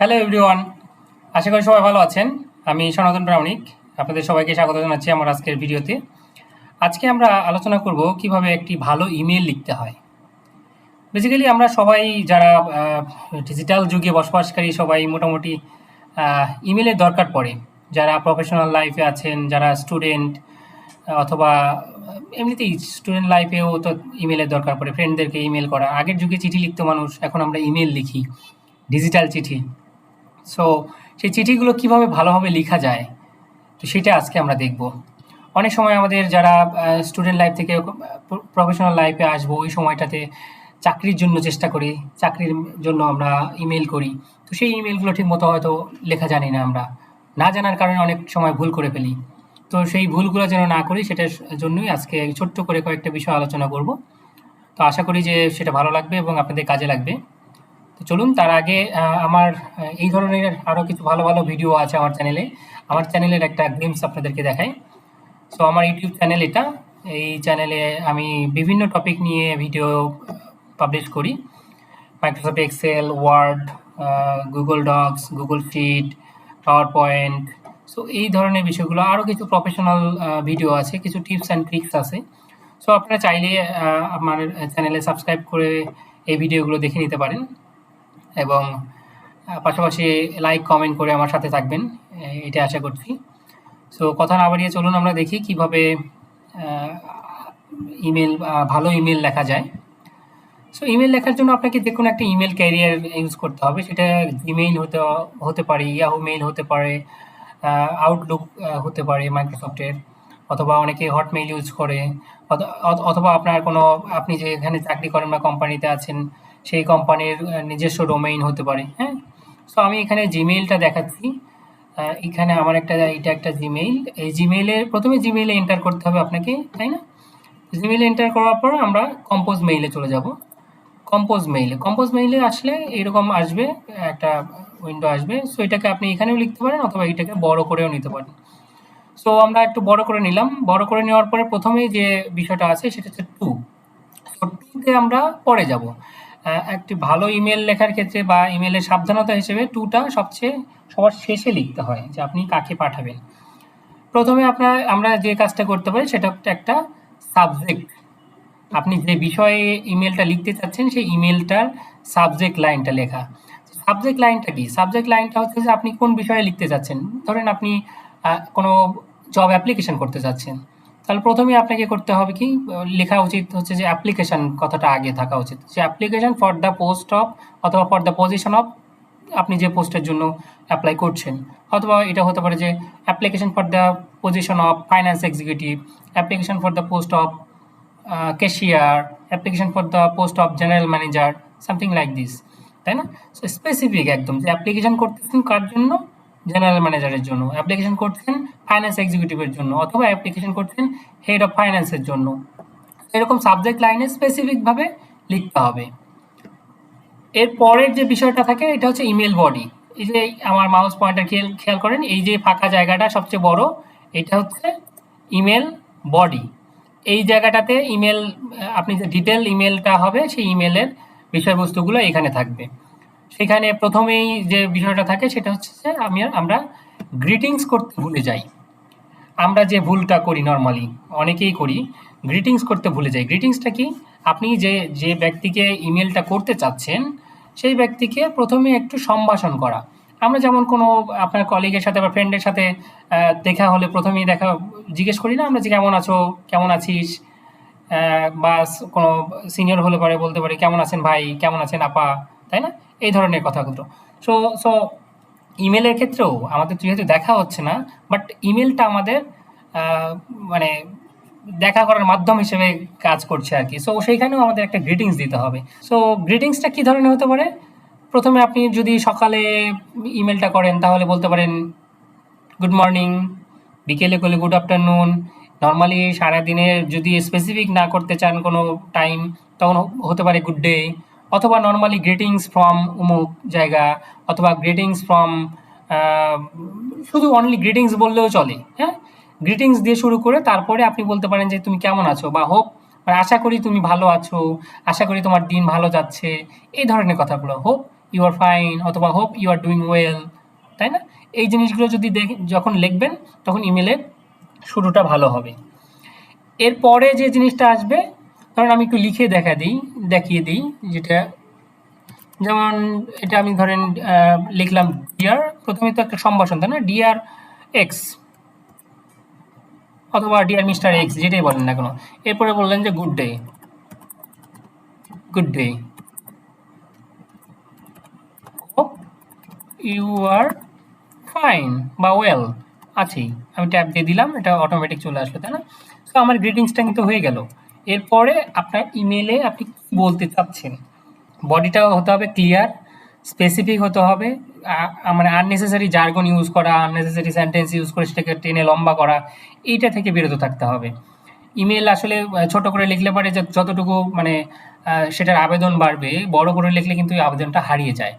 Hello everyone, আশা করি সবাই ভালো আছেন। আমি সনাতন প্রামাণিক, আপনাদের সবাইকে স্বাগত জানাচ্ছি আমার আজকের ভিডিওতে। আজকে আমরা আলোচনা করব কিভাবে একটি ভালো ইমেল লিখতে হয়। বেসিক্যালি আমরা সবাই যারা ডিজিটাল যুগে বসবাসকারী সবাই মোটামুটি ইমেলের দরকার পড়ে। যারা প্রফেশনাল লাইফে আছেন, যারা স্টুডেন্ট অথবা এমনিতেই স্টুডেন্ট লাইফেও তো ইমেলের দরকার পড়ে, ফ্রেন্ডদেরকে ইমেল করা। আগের যুগে চিঠি লিখতো মানুষ, এখন আমরা ইমেল লিখি, ডিজিটাল চিঠি। সো সেই চিঠিগুলো কিভাবে ভালোভাবে লেখা যায়, তো সেটা আজকে আমরা দেখব। অনেক সময় আমাদের যারা স্টুডেন্ট লাইফ থেকে প্রফেশনাল লাইফে আসবো, ওই সময়টাতে চাকরির জন্য চেষ্টা করি, চাকরির জন্য আমরা ইমেল করি। তো সেই ইমেলগুলো ঠিক মতো হয়তো লেখা জানি না, আমরা না জানার কারণে অনেক সময় ভুল করে ফেলি। তো সেই ভুলগুলো যেন না করি, সেটার জন্যই আজকে ছোট্ট করে কয়েকটা বিষয় আলোচনা করব। তো আশা করি যে সেটা ভালো লাগবে এবং আপনাদের কাজে লাগবে। তো চলুন, তার আগে আমার এই ধরনের আরও কিছু ভালো ভালো ভিডিও আছে আমার চ্যানেলে। আমার চ্যানেলের একটা গ্লিম্পস আপনাদেরকে দেখাই। সো আমার ইউটিউব চ্যানেল এটা। এই চ্যানেলে আমি বিভিন্ন টপিক নিয়ে ভিডিও পাবলিশ করি। Microsoft Excel, Word, Google Docs, Google Sheet, PowerPoint. So এই ধরনের বিষয়গুলো, আরও কিছু প্রফেশনাল ভিডিও আছে, কিছু টিপস অ্যান্ড ট্রিক্স আছে। সো আপনারা চাইলে আমার চ্যানেলে সাবস্ক্রাইব করে এই ভিডিওগুলো দেখে নিতে পারেন এবং পাশাপাশি লাইক কমেন্ট করে আমার সাথে থাকবেন, এটা আশা করছি। সো কথা না বাড়িয়ে চলুন আমরা দেখি কিভাবে ইমেল, ভালো ইমেল লেখা যায়। সো ইমেল লেখার জন্য আপনাকে যে কোনো একটা ইমেল ক্যারিয়ার ইউজ করতে হবে। সেটা জিমেইল হতে পারে, ইয়াহু মেইল হতে পারে, আউটলুক হতে পারে মাইক্রোসফটের, অথবা অনেকে হটমেইল ইউজ করে, অথবা আপনার কোনো, আপনি যেখানে চাকরি করেন বা কোম্পানিতে আছেন সেই কোম্পানির নিজস্ব ডোমেইন হতে পারে। হ্যাঁ, সো আমি এখানে জিমেইলটা দেখাচ্ছি। এখানে আমার এটা একটা জিমেইল। এই জিমেইলে প্রথমে জিমেইলে এন্টার করতে হবে আপনাকে, তাই না? জিমেইলে এন্টার করার পর আমরা কম্পোজ মেইলে চলে যাব। কম্পোজ মেইলে আসলে এরকম আসবে, একটা উইন্ডো আসবে। সো এটাকে আপনি এখানেও লিখতে পারেন অথবা এটাকে বড় করেও নিতে পারেন। সো আমরা একটু বড় করে নিলাম। বড় করে নেওয়ার পরে প্রথমেই যে বিষয়টা আছে সেটা হচ্ছে টু। সো টুতে আমরা পরে যাব। একটি ভালো ইমেল লেখার ক্ষেত্রে বা ইমেলের সাবধানতা হিসেবে টুটা সবার শেষে লিখতে হয়, যে আপনি কাকে পাঠাবেন। প্রথমে আমরা যে কাজটা করতে পারি সেটা হচ্ছে একটা সাবজেক্ট। আপনি যে বিষয়ে ইমেলটা লিখতে চাচ্ছেন সেই ইমেলটার সাবজেক্ট লাইনটা লেখা। সাবজেক্ট লাইনটা কি? সাবজেক্ট লাইনটা হচ্ছে যে আপনি কোন বিষয়ে লিখতে চাচ্ছেন। ধরেন আপনি কোনো জব অ্যাপ্লিকেশন করতে চাচ্ছেন, তাহলে প্রথমেই আপনাকে করতে হবে কি, লেখা উচিত হচ্ছে যে অ্যাপ্লিকেশন কথাটা আগে থাকা উচিত। যে application for the post of, অথবা ফর দ্য পজিশন অফ, আপনি যে পোস্টের জন্য অ্যাপ্লাই করছেন। অথবা এটা হতে পারে যে application for the position of finance executive, application for the post of cashier, application for the post of general manager, something like this, তাই না? সো স্পেসিফিক একদম, যে অ্যাপ্লিকেশন করতেছেন কার জন্য? জেনারেল ম্যানেজারের জন্য। অ্যাপ্লিকেশন করছেন ফাইন্যান্স এক্সিকিউটিভের জন্য, অথবা অ্যাপ্লিকেশন করছেন হেড অফ ফাইন্যান্সের জন্য। এরকম সাবজেক্ট লাইনে স্পেসিফিকভাবে লিখতে হবে। এর পরের যে বিষয়টা থাকে এটা হচ্ছে ইমেল বডি। এই যে আমার মাউস পয়েন্টার খেয়াল করেন, এই যে ফাঁকা জায়গাটা সবচেয়ে বড়, এটা হচ্ছে ইমেল বডি। এই জায়গাটাতে ইমেল, আপনি যে ডিটেল ইমেলটা হবে সেই ইমেলের বিষয়বস্তুগুলো এখানে থাকবে। সেখানে প্রথমেই যে বিষয়টা থাকে সেটা হচ্ছে যে আমরা গ্রিটিংস করতে ভুলে যাই। আমরা যে ভুলটা করি নর্মালি, অনেকেই করি, গ্রিটিংস করতে ভুলে যাই। গ্রিটিংসটা কি? আপনি যে ব্যক্তিকে ইমেলটা করতে চাচ্ছেন সেই ব্যক্তিকে প্রথমে একটু সম্ভাষণ করা। আমরা যেমন কোনো আপনার কলিগের সাথে বা ফ্রেন্ডের সাথে দেখা হলে প্রথমেই জিজ্ঞেস করি না আমরা, যে কেমন আছো, কেমন আছিস, বা কোনো সিনিয়র হলে পরে বলতে পারি কেমন আছেন ভাই, কেমন আছেন আপা, তাই না? এই ধরনের কথাগুলো। সো সো ইমেলের ক্ষেত্রেও আমাদের যেহেতু দেখা হচ্ছে না, বাট ইমেলটা আমাদের মানে দেখা করার মাধ্যম হিসেবে কাজ করছে আর কি। সো সেইখানেও আমাদের একটা গ্রিটিংস দিতে হবে। সো গ্রিটিংসটা কী ধরনের হতে পারে? প্রথমে আপনি যদি সকালে ইমেলটা করেন তাহলে বলতে পারেন গুড মর্নিং, বিকেলে করলে গুড আফটারনুন। নর্মালি সারাদিনের যদি স্পেসিফিক না করতে চান কোনো টাইম, তখন হতে পারে গুড ডে, অথবা নর্মালি গ্রিটিংস ফ্রম অমুক জায়গা, অথবা গ্রিটিংস ফ্রম, শুধু অনলি গ্রিটিংস বললেও চলে। হ্যাঁ, গ্রিটিংস দিয়ে শুরু করে তারপরে আপনি বলতে পারেন যে তুমি কেমন আছো, বা হোপ, আশা করি তুমি ভালো আছো, আশা করি তোমার দিন ভালো যাচ্ছে, এই ধরনের কথাগুলো। হোপ ইউ আর ফাইন অথবা hope you are doing well, তাই না? এই জিনিসগুলো যদি যখন লিখবেন তখন ইমেলের শুরুটা ভালো হবে। এরপরে যে জিনিসটা আসবে, ধরুন আমি একটু লিখে দেখিয়ে দিই, যেটা যেমন এটা আমি ধরেন লিখলাম ডিয়ার, প্রথমে তো একটা সম্ভাষণ, তাই না? ডিয়ার এক্স অথবা ডিয়ার মিস্টার এক্স, যেটাই বলেন না কেন। এরপরে বললেন যে good day, good day, hope you are fine বা ওয়েল আছি। আমি ট্যাপ দিয়ে দিলাম, এটা অটোমেটিক চলে আসলো, তাই না? তো আমার গ্রিটিংসটা কিন্তু হয়ে গেল। এরপরে আপনার ইমেলে আপনি কি বলতে চাচ্ছেন, বডিটাও হতে হবে ক্লিয়ার, স্পেসিফিক হতে হবে। মানে আননেসেসারি জার্গন ইউজ করা, আননেসেসারি সেন্টেন্স ইউজ করে সেটাকে টেনে লম্বা করা, এইটা থেকে বিরত থাকতে হবে। ইমেল আসলে ছোট করে লিখলে পারে যতটুকু মানে সেটার আবেদন বাড়বে, বড় করে লিখলে কিন্তু এই আবেদনটা হারিয়ে যায়।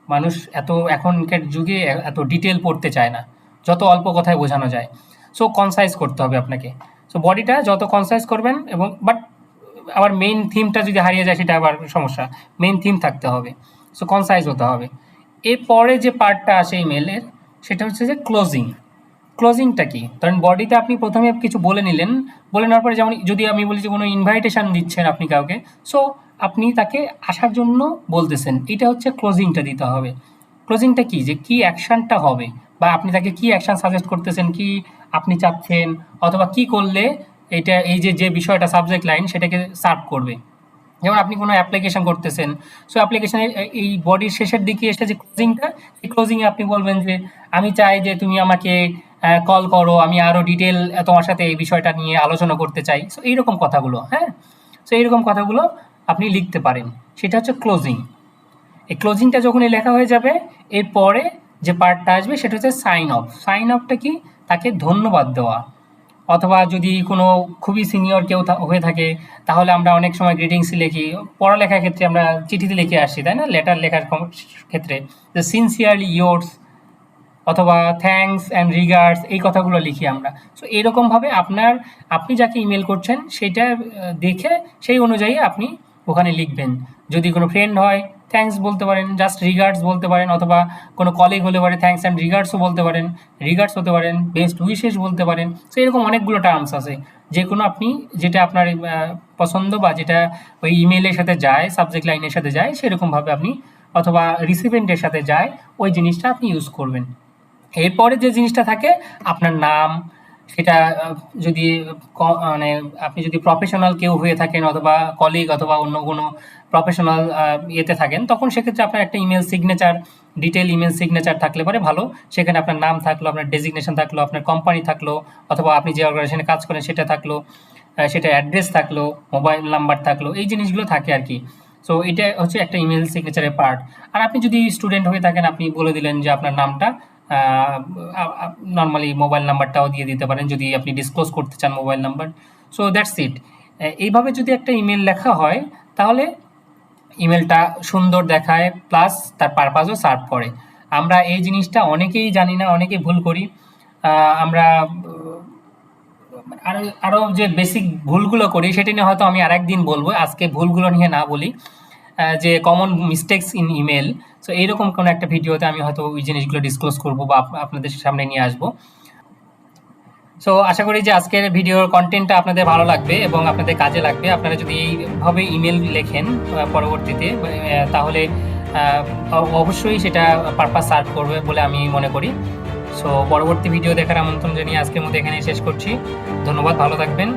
মানুষ এখনকার যুগে এত ডিটেল পড়তে চায় না, যত অল্প কথায় বোঝানো যায়। সো কনসাইজ করতে হবে আপনাকে। সো বডিটা যত কনসাইজ করবেন, এবং বাট আবার মেইন থিমটা যদি হারিয়ে যায় সেটা আবার সমস্যা। মেইন থিম থাকতে হবে, সো কনসাইজ হতে হবে। এরপরে যে পার্টটা আসে ইমেলের, সেটা হচ্ছে যে ক্লোজিং। ক্লোজিংটা কি? ধরেন বডিতে আপনি প্রথমে কিছু বলে নিলেন, বলে নেওয়ার পরে যেমন যদি আমি বলি যে কোনো ইনভাইটেশন দিচ্ছেন আপনি কাউকে, সো আপনি তাকে আসার জন্য বলতেছেন, এটা হচ্ছে ক্লোজিংটা দিতে হবে। ক্লোজিংটা কি, যে কি অ্যাকশনটা হবে, বা আপনি তাকে কি অ্যাকশন সাজেস্ট করতেছেন, কি আপনি চাচ্ছেন, অথবা কি করলে এটা এই যে বিষয়টা সাবজেক্ট লাইন সেটাকে সার্ভ করবে। যেমন আপনি কোনো অ্যাপ্লিকেশন করতেছেন, সো অ্যাপ্লিকেশনের এই বডির শেষের দিকে এসে যে ক্লোজিংটা, সেই ক্লোজিংয়ে আপনি বলবেন যে আমি চাই যে তুমি আমাকে কল করো, আমি আরও ডিটেল তোমার সাথে এই বিষয়টা নিয়ে আলোচনা করতে চাই। সো এইরকম কথাগুলো, হ্যাঁ, সো এইরকম কথাগুলো আপনি লিখতে পারেন, সেটা হচ্ছে ক্লোজিং। এই ক্লোজিংটা যখনই লেখা হয়ে যাবে, এরপরে যে পার্টটা আসবে সেটা হচ্ছে সাইন অফ। সাইন অফটা কি? তাকে ধন্যবাদ দেওয়া, অথবা যদি কোনো খুবই সিনিয়র কেউ হয়ে থাকে, তাহলে আমরা অনেক সময় গ্রিটিংস লিখি, পড়ালেখার ক্ষেত্রে আমরা চিঠিতে লিখে আসছি, তাই না? লেটার লেখার ক্ষেত্রে যে সিনসিয়ারলি ইয়োর্স অথবা থ্যাঙ্কস অ্যান্ড রিগার্ডস, এই কথাগুলো লিখি আমরা। সো এরকমভাবে আপনি যাকে ইমেল করছেন সেটা দেখে সেই অনুযায়ী আপনি ওখানে লিখবেন। যদি কোনো ফ্রেন্ড হয় থ্যাঙ্কস বলতে পারেন, জাস্ট রিগার্ডস বলতে পারেন, অথবা কোনো কলিগ হলে পারে থ্যাঙ্কস অ্যান্ড রিগার্ডসও বলতে পারেন, রিগার্ডস হতে পারেন, বেস্ট উইশেস বলতে পারেন। সো এরকম অনেকগুলো টার্মস আছে, যে কোনো আপনি যেটা আপনার পছন্দ বা যেটা ওই ইমেলের সাথে যায়, সাবজেক্ট লাইনের সাথে যায়, সেরকমভাবে আপনি, অথবা রিসিপেন্টের সাথে যায়, ওই জিনিসটা আপনি ইউজ করবেন। এরপরে যে জিনিসটা থাকে আপনার নাম, সেটা যদি মানে আপনি যদি প্রফেশনাল কেউ হয়ে থাকেন, অথবা কলিগ, অথবা অন্য কোনো প্রফেশনাল ইয়েতে থাকেন, তখন সেক্ষেত্রে আপনার একটা email signature, detail email signature থাকলে পরে ভালো। সেখানে আপনার নাম থাকলো, আপনার ডেজিগনেশন থাকলো, আপনার কোম্পানি থাকলো, অথবা আপনি যে অর্গানাইজেশনে কাজ করেন সেটা থাকলো, সেটা অ্যাড্রেস থাকলো, মোবাইল নাম্বার থাকলো, এই জিনিসগুলো থাকে আর কি। সো এটা হচ্ছে একটা ইমেল সিগনেচারের পার্ট। আর আপনি যদি স্টুডেন্ট হয়ে থাকেন, আপনি বলে দিলেন যে আপনার নামটা, নর্মালি মোবাইল নাম্বারটাও দিয়ে দিতে পারেন যদি আপনি ডিসক্লোজ করতে চান mobile number. So that's it. এইভাবে যদি একটা ইমেল লেখা হয়, তাহলে ইমেলটা সুন্দর দেখায়, প্লাস তার পারপাসও সার্ভ করে। আমরা এই জিনিসটা অনেকেই জানি না, অনেকেই ভুল করি। আমরা আরও যে বেসিক ভুলগুলো করি সেটা নিয়ে হয়তো আমি আরেকদিন বলবো, আজকে ভুলগুলো নিয়ে না বলি। যে common mistakes in email, so এইরকম কোনো একটা ভিডিওতে আমি হয়তো ওই জিনিসগুলো ডিসক্লোজ করবো বা আপনাদের সামনে নিয়ে আসবো। সো আশা করি যে আজকের ভিডিওর কন্টেন্টটা আপনাদের ভালো লাগবে এবং আপনাদের কাজে লাগবে। আপনারা যদি এইভাবে ইমেল লেখেন পরবর্তীতে, তাহলে অবশ্যই সেটা পারপাস সার্ভ করবে বলে আমি মনে করি। সো পরবর্তী ভিডিও দেখার আমন্ত্রণ জানিয়ে আজকের মতো এখানেই শেষ করছি। ধন্যবাদ, ভালো থাকবেন।